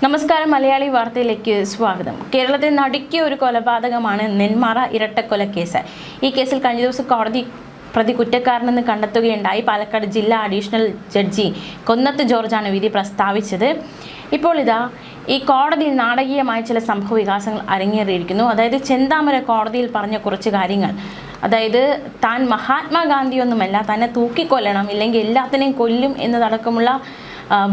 നമസ്കാരം. മലയാളി വാർത്തയിലേക്ക് സ്വാഗതം. കേരളത്തിൽ നടുക്കിയ ഒരു കൊലപാതകമാണ് നെന്മാറ ഇരട്ടക്കൊലക്കേസ്. ഈ കേസിൽ കഴിഞ്ഞ ദിവസം കോടതി പ്രതി കുറ്റക്കാരനെന്ന് കണ്ടെത്തുകയുണ്ടായി. പാലക്കാട് ജില്ലാ അഡീഷണൽ ജഡ്ജി കൊന്നത്ത് ജോർജാണ് വിധി പ്രസ്താവിച്ചത്. ഇപ്പോൾ ഈ കോടതിയിൽ നാടകീയമായ ചില സംഭവ വികാസങ്ങൾ അരങ്ങേറിയിരിക്കുന്നു. അതായത് ചെന്താമര കോടതിയിൽ പറഞ്ഞ കുറച്ച് കാര്യങ്ങൾ, അതായത് താൻ മഹാത്മാഗാന്ധിയൊന്നുമല്ല, തന്നെ തൂക്കിക്കൊല്ലണം, ഇല്ലെങ്കിൽ എല്ലാത്തിനെയും കൊല്ലും എന്നതടക്കമുള്ള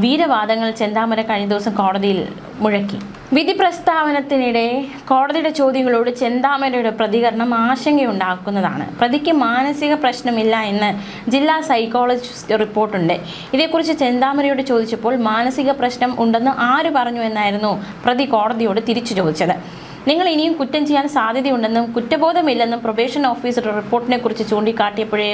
വീരവാദങ്ങൾ ചെന്താമര കഴിഞ്ഞ ദിവസം കോടതിയിൽ മുഴക്കി. വിധി പ്രസ്താവനത്തിനിടെ കോടതിയുടെ ചോദ്യങ്ങളോട് ചെന്താമരയുടെ പ്രതികരണം ആശങ്കയുണ്ടാക്കുന്നതാണ്. പ്രതിക്ക് മാനസിക പ്രശ്നമില്ല എന്ന് ജില്ലാ സൈക്കോളജിസ്റ്റ് റിപ്പോർട്ടുണ്ട്. ഇതേക്കുറിച്ച് ചെന്താമരയോട് ചോദിച്ചപ്പോൾ മാനസിക പ്രശ്നം ഉണ്ടെന്ന് ആര് പറഞ്ഞു എന്നായിരുന്നു പ്രതി കോടതിയോട് തിരിച്ചു ചോദിച്ചത്. നിങ്ങൾ ഇനിയും കുറ്റം ചെയ്യാൻ സാധ്യതയുണ്ടെന്നും കുറ്റബോധമില്ലെന്നും പ്രൊബേഷൻ ഓഫീസർ റിപ്പോർട്ടിനെ കുറിച്ച് ചൂണ്ടിക്കാട്ടിയപ്പോഴേ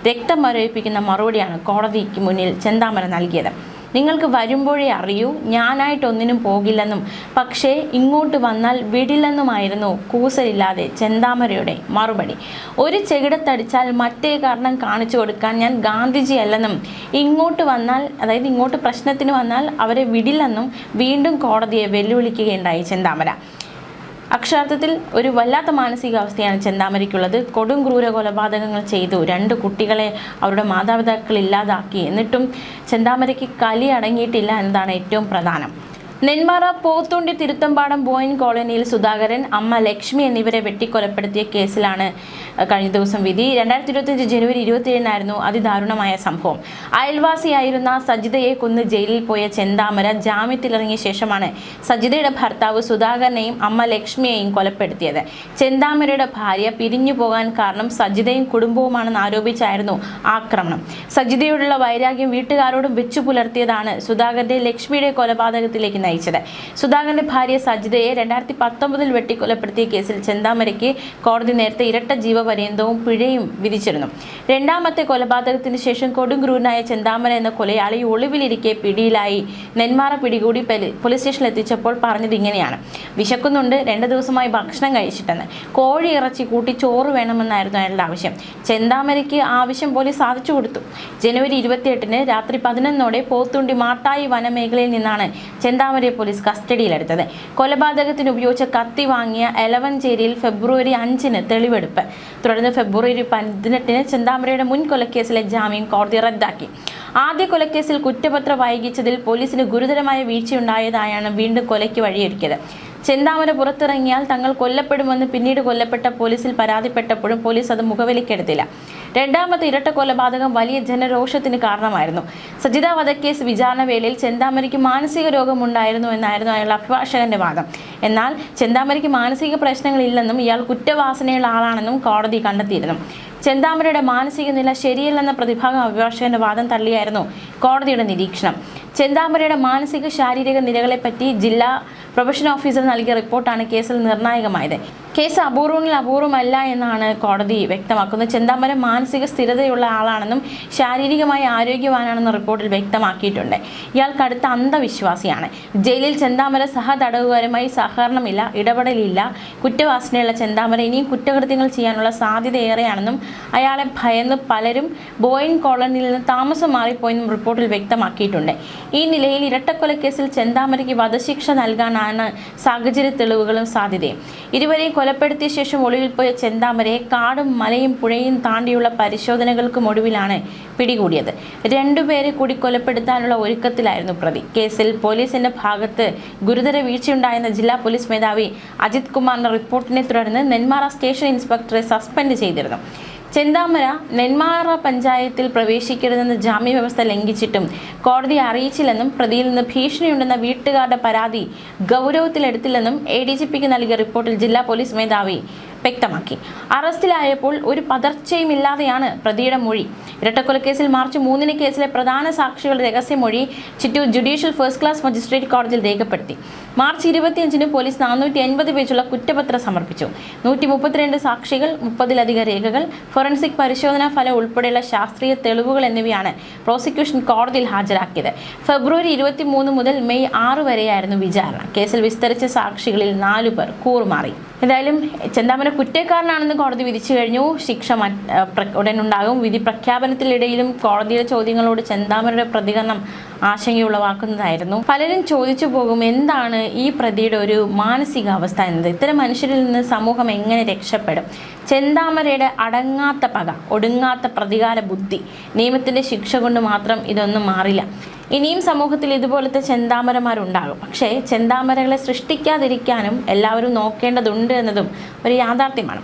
രക്തം മരവിപ്പിക്കുന്ന മറുപടിയാണ് കോടതിക്ക് മുന്നിൽ ചെന്താമര നൽകിയത്. നിങ്ങൾക്ക് വരുമ്പോഴേ അറിയൂ, ഞാനായിട്ടൊന്നിനും പോകില്ലെന്നും പക്ഷേ ഇങ്ങോട്ട് വന്നാൽ വിടില്ലെന്നുമായിരുന്നു കൂസലില്ലാതെ ചെന്താമരയുടെ മറുപടി. ഒരു ചെകിടത്തടിച്ചാൽ മറ്റേ കാരണം കാണിച്ചു കൊടുക്കാൻ ഞാൻ ഗാന്ധിജി അല്ലെന്നും ഇങ്ങോട്ട് വന്നാൽ, അതായത് ഇങ്ങോട്ട് പ്രശ്നത്തിന് വന്നാൽ അവരെ വിടില്ലെന്നും വീണ്ടും കോടതിയെ വെല്ലുവിളിക്കുകയുണ്ടായി ചെന്താമര. അക്ഷരാർത്ഥത്തിൽ ഒരു വല്ലാത്ത മാനസികാവസ്ഥയാണ് ചെന്താമരയ്ക്കുള്ളത്. കൊടും ക്രൂര കൊലപാതകങ്ങൾ ചെയ്തു, 2 കുട്ടികളെ അവരുടെ മാതാപിതാക്കൾ ഇല്ലാതാക്കി. എന്നിട്ടും ചെന്താമരയ്ക്ക് കലി അടങ്ങിയിട്ടില്ല എന്നതാണ് ഏറ്റവും പ്രധാനം. നെന്മാറ പോത്തുണ്ടി തിരുത്തമ്പാടം ബോയിൻ കോളനിയിൽ സുധാകരൻ, അമ്മ ലക്ഷ്മി എന്നിവരെ വെട്ടിക്കൊലപ്പെടുത്തിയ കേസിലാണ് കഴിഞ്ഞ ദിവസം വിധി. 2025 ജനുവരി 27 അതിദാരുണമായ സംഭവം. അയൽവാസിയായിരുന്ന സജിതയെ കൊന്ന് ജയിലിൽ പോയ ചെന്താമര ജാമ്യത്തിലിറങ്ങിയ ശേഷമാണ് സജിതയുടെ ഭർത്താവ് സുധാകരനെയും അമ്മ ലക്ഷ്മിയെയും കൊലപ്പെടുത്തിയത്. ചെന്താമരയുടെ ഭാര്യ പിരിഞ്ഞു പോകാൻ കാരണം സജിതയും കുടുംബവുമാണെന്ന് ആരോപിച്ചായിരുന്നു ആക്രമണം. സജിതയോടുള്ള വൈരാഗ്യം വീട്ടുകാരോടും വെച്ചു പുലർത്തിയതാണ് സുധാകരന്റെ ലക്ഷ്മിയുടെ കൊലപാതകത്തിലേക്ക് നയിച്ചത്. സുധാകരന്റെ ഭാര്യ സജിതയെ 2019 വെട്ടിക്കൊലപ്പെടുത്തിയ കേസിൽ ചെന്താമരയ്ക്ക് കോടതി നേരത്തെ ഇരട്ട ജീവപര്യന്തവും പിഴയും വിധിച്ചിരുന്നു. രണ്ടാമത്തെ കൊലപാതകത്തിന് ശേഷം കൊടുംക്രൂരനായ ചെന്താമര എന്ന കൊലയാളി ഒളിവിലിരിക്കെ പിടിയിലായി. നെന്മാറ പിടികൂടി പോലീസ് സ്റ്റേഷനിൽ എത്തിച്ചപ്പോൾ പറഞ്ഞത് ഇങ്ങനെയാണ്: വിശക്കുന്നുണ്ട്, 2 ദിവസമായി ഭക്ഷണം കഴിച്ചിട്ടെന്ന്. കോഴി ഇറച്ചി കൂട്ടി ചോറ് വേണമെന്നായിരുന്നു അയാളുടെ ആവശ്യം. ചെന്താമരയ്ക്ക് ആവശ്യം പോലീസ് സാധിച്ചു കൊടുത്തു. ജനുവരി 28 രാത്രി 11ഓടെ പോത്തുണ്ടി മാട്ടായി വനമേഖലയിൽ നിന്നാണ് ചെന്താമരയെ പോലീസ് കസ്റ്റഡിയിലെടുത്തത്. കൊലപാതകത്തിന് ഉപയോഗിച്ച കത്തി വാങ്ങിയ എലവഞ്ചേരിയിൽ ഫെബ്രുവരി 5 തെളിവെടുപ്പ്. തുടർന്ന് ഫെബ്രുവരി 18 ചെന്താമരയുടെ മുൻ കൊലക്കേസിലെ ജാമ്യം കോടതി റദ്ദാക്കി. ആദ്യ കൊലക്കേസിൽ കുറ്റപത്രം വൈകിച്ചതിൽ പോലീസിന് ഗുരുതരമായ വീഴ്ചയുണ്ടായതായാണ് വീണ്ടും കൊലയ്ക്ക് വഴിയൊരുക്കിയത്. ചെന്താമര പുറത്തിറങ്ങിയാൽ തങ്ങൾ കൊല്ലപ്പെടുമെന്ന് പിന്നീട് കൊല്ലപ്പെട്ട പോലീസിൽ പരാതിപ്പെട്ടപ്പോഴും പോലീസ് അത് മുഖവിലക്കെടുത്തില്ല. രണ്ടാമത്തെ ഇരട്ട കൊലപാതകം വലിയ ജനരോഷത്തിന് കാരണമായിരുന്നു. സജിത വധക്കേസ് വിചാരണ വേളയിൽ ചെന്താമരയ്ക്ക് മാനസിക രോഗമുണ്ടായിരുന്നു എന്നായിരുന്നു അയാളുടെ അഭിഭാഷകന്റെ വാദം. എന്നാൽ ചെന്താമരയ്ക്ക് മാനസിക പ്രശ്നങ്ങളില്ലെന്നും ഇയാൾ കുറ്റവാസനയുള്ള ആളാണെന്നും കോടതി കണ്ടെത്തിയിരുന്നു. ചെന്താമരയുടെ മാനസിക നില ശരിയല്ലെന്ന പ്രതിഭാഗം അഭിഭാഷകന്റെ വാദം തള്ളിയായിരുന്നു കോടതിയുടെ നിരീക്ഷണം. ചെന്താമരയുടെ മാനസിക ശാരീരിക നിലകളെപ്പറ്റി ജില്ലാ പ്രൊബേഷൻ ഓഫീസർ നൽകിയ റിപ്പോർട്ടാണ് കേസിൽ നിർണായകമായത്. കേസ് അപൂർവമല്ല എന്നാണ് കോടതി വ്യക്തമാക്കുന്നത്. ചെന്താമര മാനസിക സ്ഥിരതയുള്ള ആളാണെന്നും ശാരീരികമായി ആരോഗ്യവാനാണെന്നും റിപ്പോർട്ടിൽ വ്യക്തമാക്കിയിട്ടുണ്ട്. ഇയാൾ കടുത്ത അന്ധവിശ്വാസിയാണ്. ജയിലിൽ ചെന്താമര സഹതടവുകാരുമായി സഹകരണമില്ല, ഇടപെടലില്ല. കുറ്റവാസനയുള്ള ചെന്താമര ഇനിയും കുറ്റകൃത്യങ്ങൾ ചെയ്യാനുള്ള സാധ്യത ഏറെയാണെന്നും അയാളെ ഭയന്ന് പലരും ബോയിൻ കോളനിയിൽ നിന്ന് താമസം മാറിപ്പോയെന്നും റിപ്പോർട്ടിൽ വ്യക്തമാക്കിയിട്ടുണ്ട്. ഈ നിലയിൽ ഇരട്ടക്കൊലക്കേസിൽ ചെന്താമരയ്ക്ക് വധശിക്ഷ നൽകാനാണ് സാഹചര്യ തെളിവുകളും സാധ്യതയും. ഇരുവരെയും കൊലപ്പെടുത്തിയ ശേഷം ഒളിവിൽ പോയ ചെന്താമരയെ കാടും മലയും പുഴയും താണ്ടിയുള്ള പരിശോധനകൾക്കുമൊടുവിലാണ് പിടികൂടിയത്. 2 പേരെ കൂടി കൊലപ്പെടുത്താനുള്ള ഒരുക്കത്തിലായിരുന്നു പ്രതി. കേസിൽ പോലീസിന്റെ ഭാഗത്ത് ഗുരുതര വീഴ്ചയുണ്ടായെന്ന ജില്ലാ പോലീസ് മേധാവി അജിത് കുമാറിന്റെ റിപ്പോർട്ടിനെ തുടർന്ന് നെന്മാറ സ്റ്റേഷൻ ഇൻസ്പെക്ടറെ സസ്പെൻഡ് ചെയ്തിരുന്നു. ചെന്താമര നെന്മാറ പഞ്ചായത്തിൽ പ്രവേശിക്കരുതെന്ന ജാമ്യവ്യവസ്ഥ ലംഘിച്ചിട്ടും കോടതിയെ അറിയിച്ചില്ലെന്നും പ്രതിയിൽ നിന്ന് ഭീഷണിയുണ്ടെന്ന വീട്ടുകാരുടെ പരാതി ഗൗരവത്തിലെടുത്തില്ലെന്നും ADGPക്ക് നൽകിയ റിപ്പോർട്ടിൽ ജില്ലാ പോലീസ് മേധാവി വ്യക്തമാക്കി. അറസ്റ്റിലായപ്പോൾ ഒരു പതർച്ചയുമില്ലാതെയാണ് പ്രതിയുടെ മൊഴി. ഇരട്ടക്കൊലക്കേസിൽ മാർച്ച് 3 കേസിലെ പ്രധാന സാക്ഷികളുടെ രഹസ്യമൊഴി Chittur judicial first class magistrate കോടതിയിൽ രേഖപ്പെടുത്തി. മാർച്ച് 25 പോലീസ് 480 പേജുള്ള കുറ്റപത്രം സമർപ്പിച്ചു. 132 സാക്ഷികൾ, 30-ലധികം രേഖകൾ, ഫോറൻസിക് പരിശോധനാ ഫലം ഉൾപ്പെടെയുള്ള ശാസ്ത്രീയ തെളിവുകൾ എന്നിവയാണ് പ്രോസിക്യൂഷൻ കോടതിയിൽ ഹാജരാക്കിയത്. ഫെബ്രുവരി 23 മുതൽ മെയ് 6 വരെയായിരുന്നു വിചാരണ. കേസിൽ വിസ്തരിച്ച സാക്ഷികളിൽ 4 പേർ കൂറുമാറി. എന്തായാലും ചെന്താമര കുറ്റക്കാരനാണെന്ന് കോടതി വിധിച്ചു കഴിഞ്ഞു. ശിക്ഷ ഉടനുണ്ടാകും. വിധി പ്രഖ്യാപനത്തിനിടയിലും കോടതിയുടെ ചോദ്യങ്ങളോട് ചെന്താമരയുടെ പ്രതികരണം ആശങ്കയുളവാക്കുന്നതായിരുന്നു. പലരും ചോദിച്ചു പോകും, എന്താണ് ഈ പ്രതിയുടെ ഒരു മാനസികാവസ്ഥ എന്നത്? ഇത്തരം മനുഷ്യരിൽ നിന്ന് സമൂഹം എങ്ങനെ രക്ഷപ്പെടും? ചെന്താമരയുടെ അടങ്ങാത്ത പക, ഒടുങ്ങാത്ത പ്രതികാര ബുദ്ധി, നിയമത്തിൻ്റെ ശിക്ഷ കൊണ്ട് മാത്രം ഇതൊന്നും മാറില്ല. ഇനിയും സമൂഹത്തിൽ ഇതുപോലത്തെ ചെന്താമരമാരുണ്ടാകും. പക്ഷേ ചെന്താമരകളെ സൃഷ്ടിക്കാതിരിക്കാനും എല്ലാവരും നോക്കേണ്ടതുണ്ട് എന്നതും ഒരു യാഥാർത്ഥ്യമാണ്.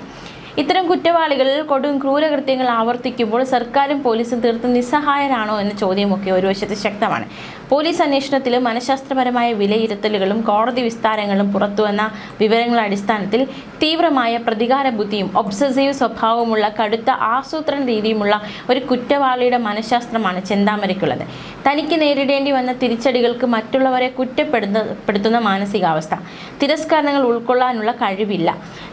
ഇത്തരം കുറ്റവാളികൾ കൊടും ക്രൂരകൃത്യങ്ങൾ ആവർത്തിക്കുമ്പോൾ സർക്കാരും പോലീസും തീർത്തും നിസ്സഹായരാണോ എന്ന ചോദ്യമൊക്കെ ഒരു വശത്ത് ശക്തമാണ്. പോലീസ് അന്വേഷണത്തിൽ മനഃശാസ്ത്രപരമായ വിലയിരുത്തലുകളും കോടതി വിസ്താരങ്ങളും പുറത്തുവന്ന വിവരങ്ങളുടെ അടിസ്ഥാനത്തിൽ തീവ്രമായ പ്രതികാര ബുദ്ധിയും ഒബ്സസീവ് സ്വഭാവമുള്ള കടുത്ത ആസൂത്രണ രീതിയുമുള്ള ഒരു കുറ്റവാളിയുടെ മനഃശാസ്ത്രമാണ് ചെന്താമരയ്ക്കുള്ളത്. തനിക്ക് നേരിടേണ്ടി വന്ന തിരിച്ചടികൾക്ക് മറ്റുള്ളവരെ കുറ്റപ്പെടുത്തുന്ന മാനസികാവസ്ഥ, തിരസ്കാരങ്ങൾ ഉൾക്കൊള്ളാനുള്ള കഴിവില്ല,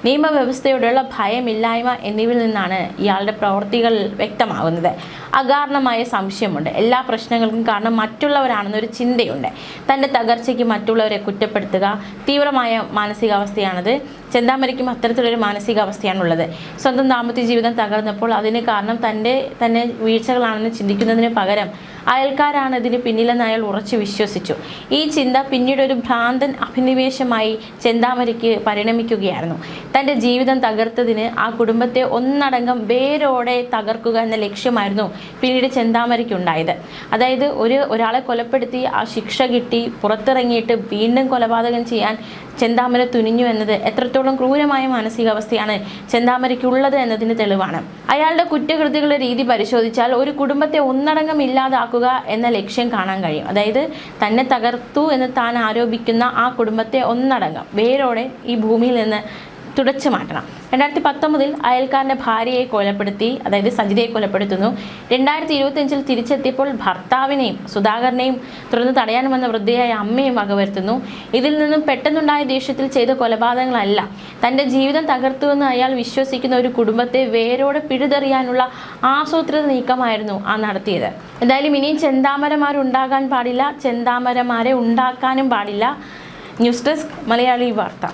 നിയമവ്യവസ്ഥയോടുള്ള ഭയമില്ലായ്മ എന്നിവയിൽ നിന്നാണ് ഇയാളുടെ പ്രവൃത്തികൾ വ്യക്തമാകുന്നത്. അകാരണമായ സംശയമുണ്ട്. എല്ലാ പ്രശ്നങ്ങൾക്കും കാരണം മറ്റുള്ളവരാണെന്നൊരു ചിന്തയുണ്ട്. തൻ്റെ തകർച്ചയ്ക്ക് മറ്റുള്ളവരെ കുറ്റപ്പെടുത്തുക തീവ്രമായ മാനസികാവസ്ഥയാണത്. ചെന്താമരയ്ക്കും അത്തരത്തിലൊരു മാനസികാവസ്ഥയാണുള്ളത്. സ്വന്തം ദാമ്പത്യ ജീവിതം തകർന്നപ്പോൾ അതിന് കാരണം തന്നെ വീഴ്ചകളാണെന്ന് ചിന്തിക്കുന്നതിന് പകരം അയൽക്കാരാണ് ഇതിന് പിന്നിലെന്ന് അയാൾ ഉറച്ചു വിശ്വസിച്ചു. ഈ ചിന്ത പിന്നീട് ഒരു ഭ്രാന്തൻ അഭിനിവേശമായി ചെന്താമരയ്ക്ക് പരിണമിക്കുകയായിരുന്നു. തൻ്റെ ജീവിതം തകർത്തതിന് ആ കുടുംബത്തെ ഒന്നടങ്കം വേരോടെ തകർക്കുക എന്ന ലക്ഷ്യമായിരുന്നു പിന്നീട് ചെന്താമരയ്ക്കുണ്ടായത്. അതായത് ഒരാളെ കൊലപ്പെടുത്തി ആ ശിക്ഷ കിട്ടി പുറത്തിറങ്ങിയിട്ട് വീണ്ടും കൊലപാതകം ചെയ്യാൻ ചെന്താമര തുനിഞ്ഞു എന്നത് എത്രത്തോളം ക്രൂരമായ മാനസികാവസ്ഥയാണ് ചെന്താമരയ്ക്കുള്ളത് എന്നതിന് തെളിവാണ്. അയാളുടെ കുറ്റകൃത്യങ്ങളുടെ രീതി പരിശോധിച്ചാൽ ഒരു കുടുംബത്തെ ഒന്നടങ്കം ഇല്ലാതാക്കുക എന്ന ലക്ഷ്യം കാണാൻ കഴിയും. അതായത് തന്നെ തകർത്തു എന്ന് താൻ ആരോപിക്കുന്ന ആ കുടുംബത്തെ ഒന്നടങ്കം വേരോടെ ഈ ഭൂമിയിൽ നിന്ന് തുടച്ചു മാറ്റണം. 2019 അയൽക്കാരൻ്റെ ഭാര്യയെ കൊലപ്പെടുത്തി, അതായത് സജിതയെ കൊലപ്പെടുത്തുന്നു. 2025 തിരിച്ചെത്തിയപ്പോൾ ഭർത്താവിനെയും സുധാകരനെയും തുടർന്ന് തടയാൻ വന്ന വൃദ്ധയായ അമ്മയും വകവരുത്തുന്നു. ഇതിൽ നിന്നും പെട്ടെന്നുണ്ടായ ദേഷ്യത്തിൽ ചെയ്ത കൊലപാതകങ്ങളല്ല, തൻ്റെ ജീവിതം തകർത്തുവെന്ന് അയാൾ വിശ്വസിക്കുന്ന ഒരു കുടുംബത്തെ വേരോടെ പിഴുതെറിയാനുള്ള ആസൂത്രിത നീക്കമായിരുന്നു ആ നടത്തിയത്. എന്തായാലും ഇനിയും ചെന്താമരമാരുണ്ടാകാൻ പാടില്ല, ചെന്താമരമാരെ ഉണ്ടാക്കാനും പാടില്ല. ന്യൂസ് ഡെസ്ക് മലയാളി വാർത്ത.